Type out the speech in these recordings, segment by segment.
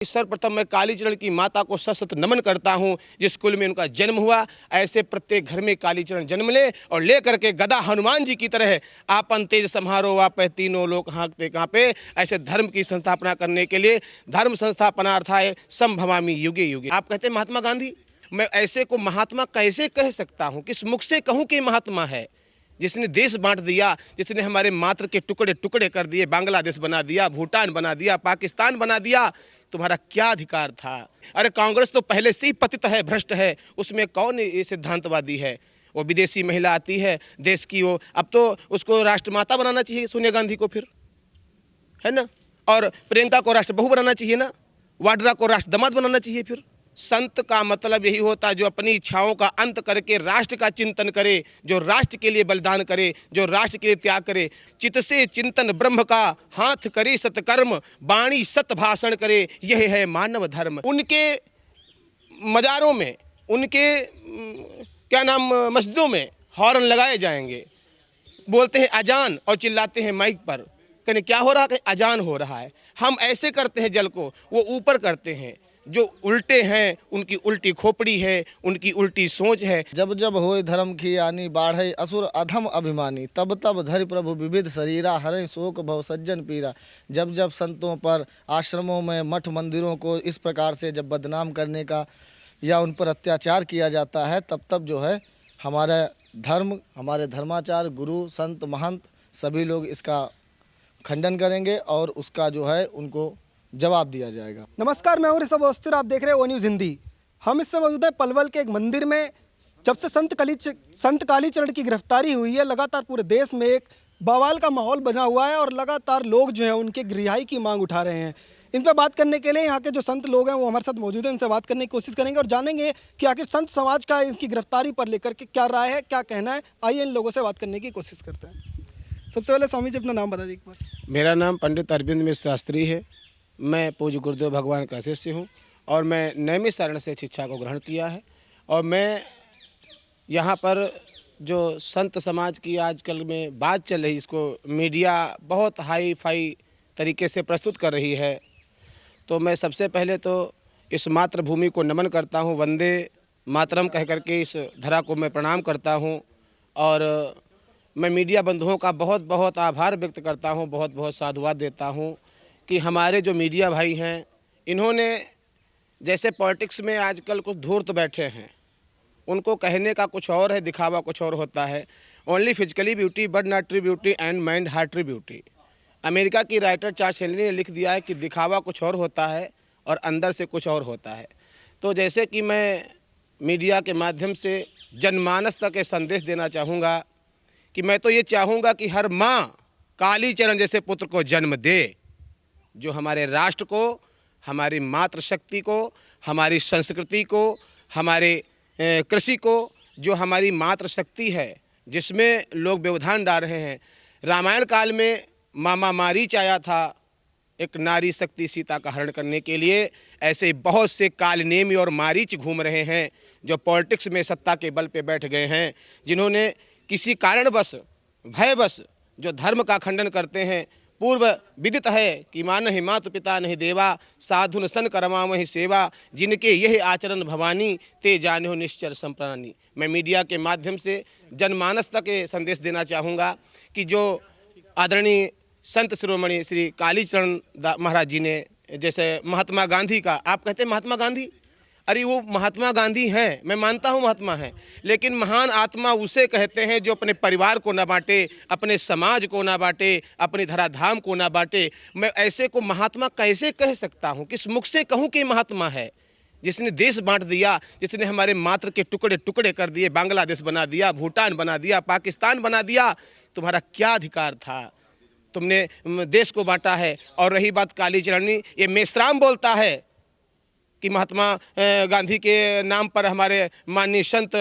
सर्वप्रथम मैं कालीचरण की माता को सशत नमन करता हूं, जिस कुल में उनका जन्म हुआ। ऐसे प्रत्येक घर में कालीचरण जन्म ले और ले करके गदा हनुमान जी की तरह आपन तेज समारो वापे तीनों लोग हाँकते कांपे। ऐसे धर्म की संस्थापना करने के लिए धर्म संस्थापनार्थाय संभवामि युगे युगे। आप कहते हैं महात्मा गांधी, मैं ऐसे को महात्मा कैसे कह सकता हूँ? किस मुख से कहूँ कि महात्मा है? जिसने देश बांट दिया, जिसने हमारे मात्र के टुकड़े टुकड़े कर दिए, बांग्लादेश बना दिया, भूटान बना दिया, पाकिस्तान बना दिया, तुम्हारा क्या अधिकार था? अरे कांग्रेस तो पहले से ही पतित है, भ्रष्ट है, उसमें कौन ये सिद्धांतवादी है? वो विदेशी महिला आती है देश की, वो अब तो उसको राष्ट्रमाता बनाना चाहिए सोनिया गांधी को, फिर है ना। और प्रियंका को राष्ट्र बहू बनाना चाहिए ना, वाड्रा को राष्ट्र दामाद बनाना चाहिए। फिर संत का मतलब यही होता जो अपनी इच्छाओं का अंत करके राष्ट्र का चिंतन करे, जो राष्ट्र के लिए बलिदान करे, जो राष्ट्र के लिए त्याग करे। चित्त से चिंतन ब्रह्म का, हाथ करे सत्कर्म, वाणी सत भाषण करे, यह है मानव धर्म। उनके मज़ारों में, उनके क्या नाम मस्जिदों में हॉर्न लगाए जाएंगे, बोलते हैं अजान और चिल्लाते हैं माइक पर। कहने क्या हो रहा है? अजान हो रहा है। हम ऐसे करते हैं जल को, वो ऊपर करते हैं। जो उल्टे हैं उनकी उल्टी खोपड़ी है, उनकी उल्टी सोच है। जब जब होए धर्म की आनी, बाढ़े असुर अधम अभिमानी, तब तब धरि प्रभु विविध शरीरा, हरे शोक भव सज्जन पीरा। जब जब संतों पर, आश्रमों में, मठ मंदिरों को इस प्रकार से जब बदनाम करने का या उन पर अत्याचार किया जाता है, तब तब जो है हमारा धर्म, हमारे धर्माचार्य, गुरु, संत, महंत सभी लोग इसका खंडन करेंगे और उसका जो है उनको जवाब दिया जाएगा। नमस्कार, मैं हूं ऋषभ अवस्थी और आप देख रहे हैं ओ न्यूज़ हिंदी। हम इससे मौजूद है पलवल के एक मंदिर में। जब से संत कालीचरण की गिरफ्तारी हुई है, लगातार पूरे देश में एक बवाल का माहौल बना हुआ है और लगातार लोग जो हैं उनके रिहाई की मांग उठा रहे हैं। इन पर बात करने के लिए यहाँ के जो संत लोग हैं वो हमारे साथ मौजूद हैं, उनसे बात करने की कोशिश करेंगे और जानेंगे कि आखिर संत समाज का इनकी गिरफ्तारी पर लेकर के क्या राय है, क्या कहना है। आइए इन लोगों से बात करने की कोशिश करते हैं। सबसे पहले स्वामी जी अपना नाम बता दीजिए एक बार। मेरा नाम पंडित अरविंद मिश्र शास्त्री है। मैं पूज्य गुरुदेव भगवान का शिष्य हूँ और मैं नैमिष शरण से शिक्षा को ग्रहण किया है। और मैं यहाँ पर जो संत समाज की आजकल में बात चल रही, इसको मीडिया बहुत हाई फाई तरीके से प्रस्तुत कर रही है, तो मैं सबसे पहले तो इस मातृभूमि को नमन करता हूँ, वंदे मातरम कह करके इस धरा को मैं प्रणाम करता हूँ। और मैं मीडिया बंधुओं का बहुत बहुत आभार व्यक्त करता हूँ, बहुत बहुत साधुवाद देता हूँ कि हमारे जो मीडिया भाई हैं, इन्होंने जैसे पॉलिटिक्स में आजकल कुछ धूर्त बैठे हैं, उनको कहने का कुछ और है, दिखावा कुछ और होता है। Only physically beauty but not true beauty and mind heart true beauty. America की राइटर चार्ल्स हेनरी ने लिख दिया है कि दिखावा कुछ और होता है और अंदर से कुछ और होता है। तो जैसे कि मैं मीडिया के माध्यम से जनमानस तक ये संदेश देना चाहूँगा कि मैं तो ये चाहूँगा कि हर माँ कालीचरण जैसे पुत्र को जन्म दे, जो हमारे राष्ट्र को, हमारी मातृशक्ति को, हमारी संस्कृति को, हमारे कृषि को, जो हमारी मातृशक्ति है जिसमें लोग व्यवधान डाल रहे हैं। रामायण काल में मामा मारीच आया था एक नारी शक्ति सीता का हरण करने के लिए। ऐसे बहुत से कालनेमी और मारीच घूम रहे हैं जो पॉलिटिक्स में सत्ता के बल पे बैठ गए हैं, जिन्होंने किसी कारणवश, भयवश जो धर्म का खंडन करते हैं। पूर्व विदित है कि मानहि मातु पिता नहीं देवा, साधुन सन करवामहि सेवा, जिनके यह आचरण भवानी, ते जानो निश्चर संप्राणी। मैं मीडिया के माध्यम से जनमानस तक ये संदेश देना चाहूँगा कि जो आदरणीय संत शिरोमणि श्री कालीचरण महाराज जी ने, जैसे महात्मा गांधी का, आप कहते हैं महात्मा गांधी, अरे वो महात्मा गांधी हैं, मैं मानता हूँ महात्मा हैं, लेकिन महान आत्मा उसे कहते हैं जो अपने परिवार को ना बांटे, अपने समाज को ना बांटे, अपने धराधाम को ना बांटे। मैं ऐसे को महात्मा कैसे कह सकता हूँ? किस मुख से कहूँ कि महात्मा है? जिसने देश बांट दिया, जिसने हमारे मात्र के टुकड़े टुकड़े कर दिए, बांग्लादेश बना दिया, भूटान बना दिया, पाकिस्तान बना दिया, तुम्हारा क्या अधिकार था? तुमने देश को बांटा है। और रही बात कालीचरणी, ये मेश्राम बोलता है कि महात्मा गांधी के नाम पर हमारे माननीय संत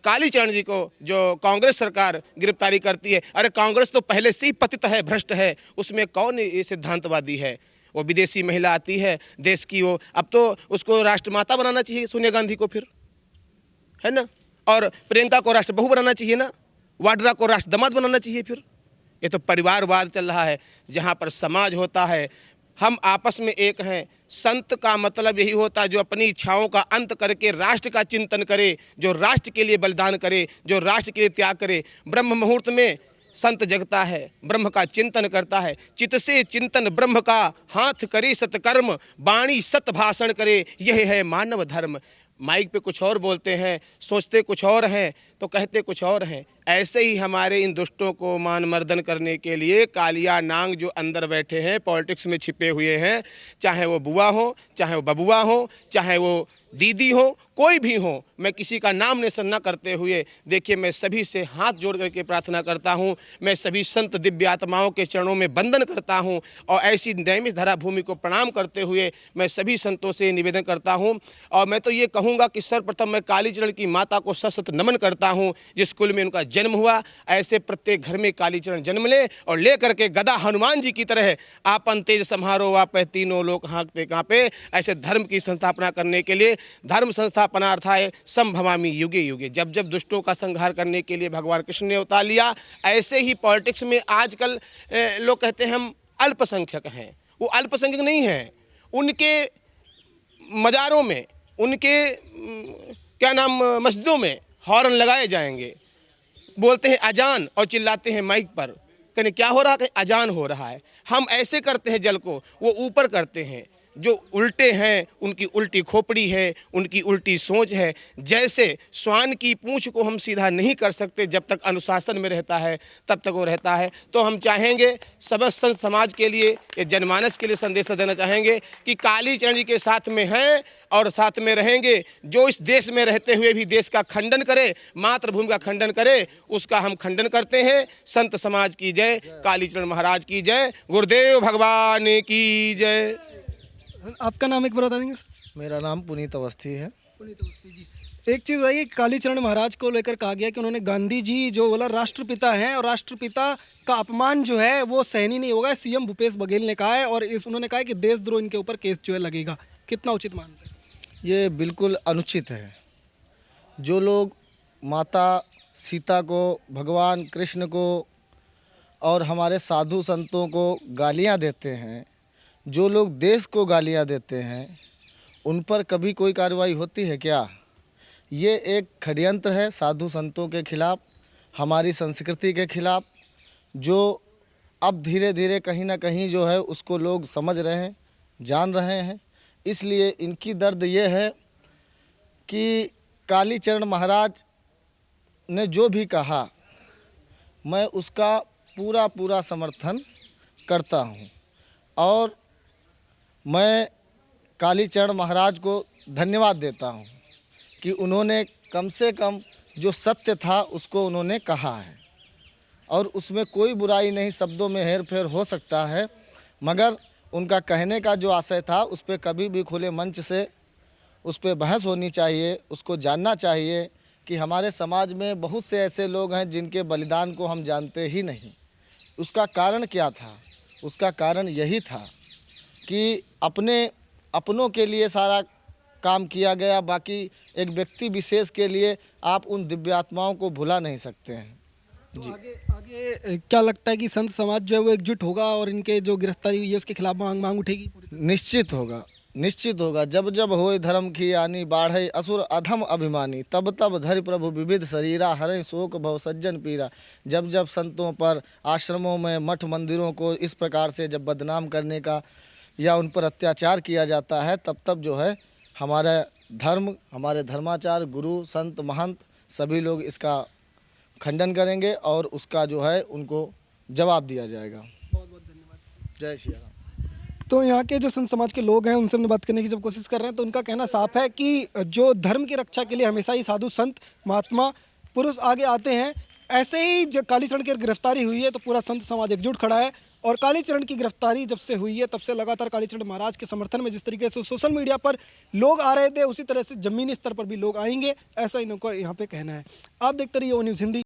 कालीचरण जी को जो कांग्रेस सरकार गिरफ्तारी करती है। अरे कांग्रेस तो पहले से ही पतित है, भ्रष्ट है, उसमें कौन ये सिद्धांतवादी है? वो विदेशी महिला आती है देश की, वो अब तो उसको राष्ट्रमाता बनाना चाहिए सोनिया गांधी को, फिर है ना। और प्रियंका को राष्ट्र बहू बनाना चाहिए ना, वाड्रा को राष्ट्र दामाद बनाना चाहिए। फिर ये तो परिवारवाद चल रहा है। जहाँ पर समाज होता है, हम आपस में एक हैं। संत का मतलब यही होता है जो अपनी इच्छाओं का अंत करके राष्ट्र का चिंतन करे, जो राष्ट्र के लिए बलिदान करे, जो राष्ट्र के लिए त्याग करे। ब्रह्म मुहूर्त में संत जगता है, ब्रह्म का चिंतन करता है। चित से चिंतन ब्रह्म का, हाथ करे सत्कर्म, वाणी सत भाषण करे, यह है मानव धर्म। माइक पे कुछ और बोलते हैं, सोचते कुछ और हैं तो कहते कुछ और हैं। ऐसे ही हमारे इन दुष्टों को मान मर्दन करने के लिए कालिया नांग जो अंदर बैठे हैं, पॉलिटिक्स में छिपे हुए हैं, चाहे वो बुआ हो, चाहे वो बबुआ हो, चाहे वो दीदी हो, कोई भी हो, मैं किसी का नाम निशान न करते हुए, देखिए मैं सभी से हाथ जोड़ करके प्रार्थना करता हूँ। मैं सभी संत दिव्य आत्माओं के चरणों में वंदन करता हूँ और ऐसी नैमिष धरा भूमि को प्रणाम करते हुए मैं सभी संतों से निवेदन करता हूँ। और मैं तो ये कहूँगा कि सर्वप्रथम मैं कालीचरण की माता को सशत नमन करता हूँ, जिस कुल में उनका जन्म हुआ। ऐसे प्रत्येक घर में कालीचरण जन्म ले और ले करके गदा हनुमान जी की तरह आपन तेज सम्हारो आप तीनों लोग हाँकते कांपे। ऐसे धर्म की संस्थापना करने के लिए धर्म संस्थापनार्थाय संभवामि युगे युगे। जब जब दुष्टों का संहार करने के लिए भगवान कृष्ण ने अवतार लिया, ऐसे ही पॉलिटिक्स में आजकल लोग कहते हैं हम अल्पसंख्यक हैं। वो अल्पसंख्यक नहीं हैं। उनके मज़ारों में, उनके क्या नाम मस्जिदों में हॉर्न लगाए जाएंगे, बोलते हैं अजान और चिल्लाते हैं माइक पर। कहने क्या हो रहा है? अजान हो रहा है। हम ऐसे करते हैं जल को, वो ऊपर करते हैं। जो उल्टे हैं उनकी उल्टी खोपड़ी है, उनकी उल्टी सोच है। जैसे श्वान की पूंछ को हम सीधा नहीं कर सकते, जब तक अनुशासन में रहता है तब तक वो रहता है। तो हम चाहेंगे सब संत समाज के लिए, ये जनमानस के लिए संदेश देना चाहेंगे कि कालीचरण जी के साथ में हैं और साथ में रहेंगे। जो इस देश में रहते हुए भी देश का खंडन करे, मातृभूमि का खंडन करे, उसका हम खंडन करते हैं। संत समाज की जय, कालीचरण महाराज की जय, गुरुदेव भगवान की जय। आपका नाम एक बार बता देंगे? मेरा नाम पुनीत अवस्थी है। पुनीत अवस्थी जी, एक चीज़ है, कालीचरण महाराज को लेकर कहा गया कि उन्होंने गांधी जी जो बोला राष्ट्रपिता हैं और राष्ट्रपिता का अपमान जो है वो सहनीय नहीं होगा, सीएम भूपेश बघेल ने कहा है। और उन्होंने कहा है कि देशद्रोह इनके ऊपर केस जो है लगेगा। कितना उचित मानते हैं? ये बिल्कुल अनुचित है। जो लोग माता सीता को, भगवान कृष्ण को और हमारे साधु संतों को गालियां देते हैं, जो लोग देश को गालियां देते हैं, उन पर कभी कोई कार्रवाई होती है क्या? ये एक षड्यंत्र है साधु संतों के खिलाफ, हमारी संस्कृति के खिलाफ, जो अब धीरे धीरे कहीं ना कहीं जो है उसको लोग समझ रहे हैं, जान रहे हैं। इसलिए इनकी दर्द ये है कि कालीचरण महाराज ने जो भी कहा, मैं उसका पूरा पूरा समर्थन करता हूँ। और मैं कालीचरण महाराज को धन्यवाद देता हूँ कि उन्होंने कम से कम जो सत्य था उसको उन्होंने कहा है। और उसमें कोई बुराई नहीं, शब्दों में हेर फेर हो सकता है, मगर उनका कहने का जो आशय था उस पर कभी भी खुले मंच से उस पर बहस होनी चाहिए। उसको जानना चाहिए कि हमारे समाज में बहुत से ऐसे लोग हैं जिनके बलिदान को हम जानते ही नहीं। उसका कारण क्या था? उसका कारण यही था कि अपनों के लिए सारा काम किया गया, बाकी एक व्यक्ति विशेष के लिए आप उन दिव्यात्माओं को भुला नहीं सकते हैं। तो आगे क्या लगता है कि संत समाज जो है वो एकजुट होगा और इनके जो गिरफ्तारी हुई है उसके खिलाफ मांग उठेगी? निश्चित होगा, निश्चित होगा। जब जब होए धर्म की आनी, बाढ़े असुर अधम अभिमानी, तब तब धरि प्रभु विविध शरीरा, हरे शोक भव सज्जन पीरा। जब जब संतों पर, आश्रमों में, मठ मंदिरों को इस प्रकार से जब बदनाम करने का या उन पर अत्याचार किया जाता है, तब तब जो है हमारा धर्म, हमारे धर्माचार्य, गुरु, संत, महंत सभी लोग इसका खंडन करेंगे और उसका जो है उनको जवाब दिया जाएगा। बहुत बहुत धन्यवाद। जय श्री राम। तो यहाँ के जो संत समाज के लोग हैं उनसे हमने बात करने की जब कोशिश कर रहे हैं तो उनका कहना साफ है कि जो धर्म की रक्षा के लिए हमेशा ही साधु संत महात्मा पुरुष आगे आते हैं। ऐसे ही जब कालीचरण की गिरफ्तारी हुई है तो पूरा संत समाज एकजुट खड़ा है। और कालीचरण की गिरफ्तारी जब से हुई है तब से लगातार कालीचरण महाराज के समर्थन में जिस तरीके से सोशल मीडिया पर लोग आ रहे थे, उसी तरह से जमीनी स्तर पर भी लोग आएंगे, ऐसा इनको यहाँ पे कहना है। आप देखते रहिए ओ न्यूज़ हिंदी।